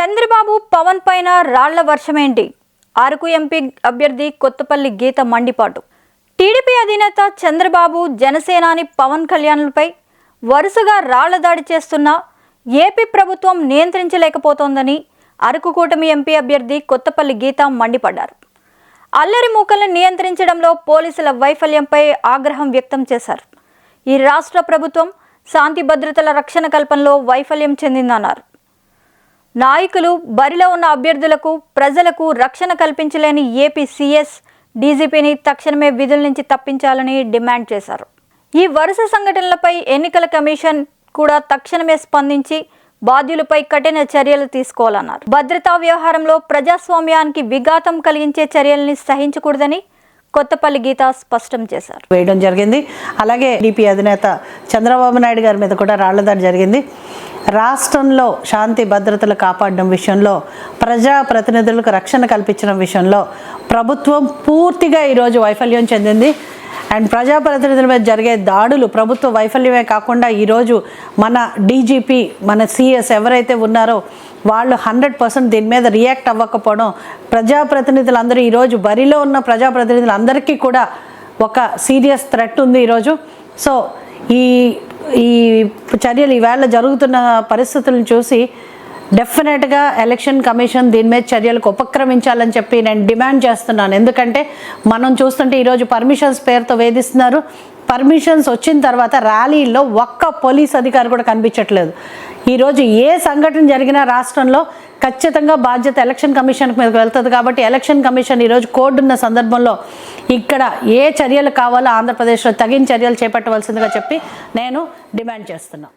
చంద్రబాబు పవన్ పైన రాళ్ల వర్షమేంటి? అరకు ఎంపీ అభ్యర్థి కొత్తపల్లి గీత మండిపాటు. టీడీపీ అధినేత చంద్రబాబు జనసేనాని పవన్ కళ్యాణ్లపై వరుసగా రాళ్ల దాడి చేస్తున్నా ఏపీ ప్రభుత్వం నియంత్రించలేకపోతోందని అరకు కూటమి ఎంపీ అభ్యర్థి కొత్తపల్లి గీత మండిపడ్డారు. అల్లరి మూకలను నియంత్రించడంలో పోలీసుల వైఫల్యంపై ఆగ్రహం వ్యక్తం చేశారు. ఈ రాష్ట్ర ప్రభుత్వం శాంతి భద్రతల రక్షణ కల్పనలో వైఫల్యం చెందిందన్నారు. నాయకులు బరిలో ఉన్న అభ్యర్థులకు ప్రజలకు రక్షణ కల్పించలేని ఏపీ సీఎస్ డీజీపీని తక్షణమే విధుల నుంచి తప్పించాలని డిమాండ్ చేశారు. ఈ వరుస సంఘటనలపై ఎన్నికల కమిషన్ కూడా తక్షణమే స్పందించి బాధ్యులపై కఠిన చర్యలు తీసుకోవాలన్నారు. భద్రతా వ్యవహారంలో ప్రజాస్వామ్యానికి విఘాతం కలిగించే చర్యల్ని సహించకూడదని కొత్తపల్లి గీత స్పష్టం చేశారు. వేయడం జరిగింది. అలాగే టీడీపీ అధినేత చంద్రబాబు నాయుడు గారి మీద కూడా రాళ్ల దాడి జరిగింది. రాష్ట్రంలో శాంతి భద్రతలు కాపాడడం విషయంలో, ప్రజాప్రతినిధులకు రక్షణ కల్పించడం విషయంలో ప్రభుత్వం పూర్తిగా ఈరోజు వైఫల్యం చెందింది. అండ్ ప్రజాప్రతినిధుల మీద జరిగే దాడులు ప్రభుత్వ వైఫల్యమే కాకుండా ఈరోజు మన డీజీపీ, మన సీఎస్ ఎవరైతే ఉన్నారో వాళ్ళు 100% దీని మీద రియాక్ట్ అవ్వకపోవడం, ప్రజాప్రతినిధులందరూ ఈరోజు బరిలో ఉన్న ప్రజాప్రతినిధులందరికీ కూడా ఒక సీరియస్ థ్రెట్ ఉంది ఈరోజు. సో ఈ చర్యలు ఈవేళ జరుగుతున్న పరిస్థితులను చూసి డెఫినెట్గా ఎలక్షన్ కమిషన్ దీని మీద చర్యలకు ఉపక్రమించాలని చెప్పి నేను డిమాండ్ చేస్తున్నాను. ఎందుకంటే మనం చూస్తుంటే ఈరోజు పర్మిషన్స్ పేరుతో వేధిస్తున్నారు. పర్మిషన్స్ వచ్చిన తర్వాత ర్యాలీల్లో ఒక్క పోలీస్ అధికారి కూడా కనిపించట్లేదు. ఈరోజు ఏ సంఘటన జరిగినా రాష్ట్రంలో ఖచ్చితంగా బాధ్యత ఎలక్షన్ కమిషన్ మీదకి వెళ్తుంది. కాబట్టి ఎలక్షన్ కమిషన్ ఈరోజు కోడ్ ఉన్న సందర్భంలో ఇక్కడ ఏ చర్యలు కావాలో ఆంధ్రప్రదేశ్లో తగిన చర్యలు చేపట్టవలసిందిగా చెప్పి నేను డిమాండ్ చేస్తున్నాను.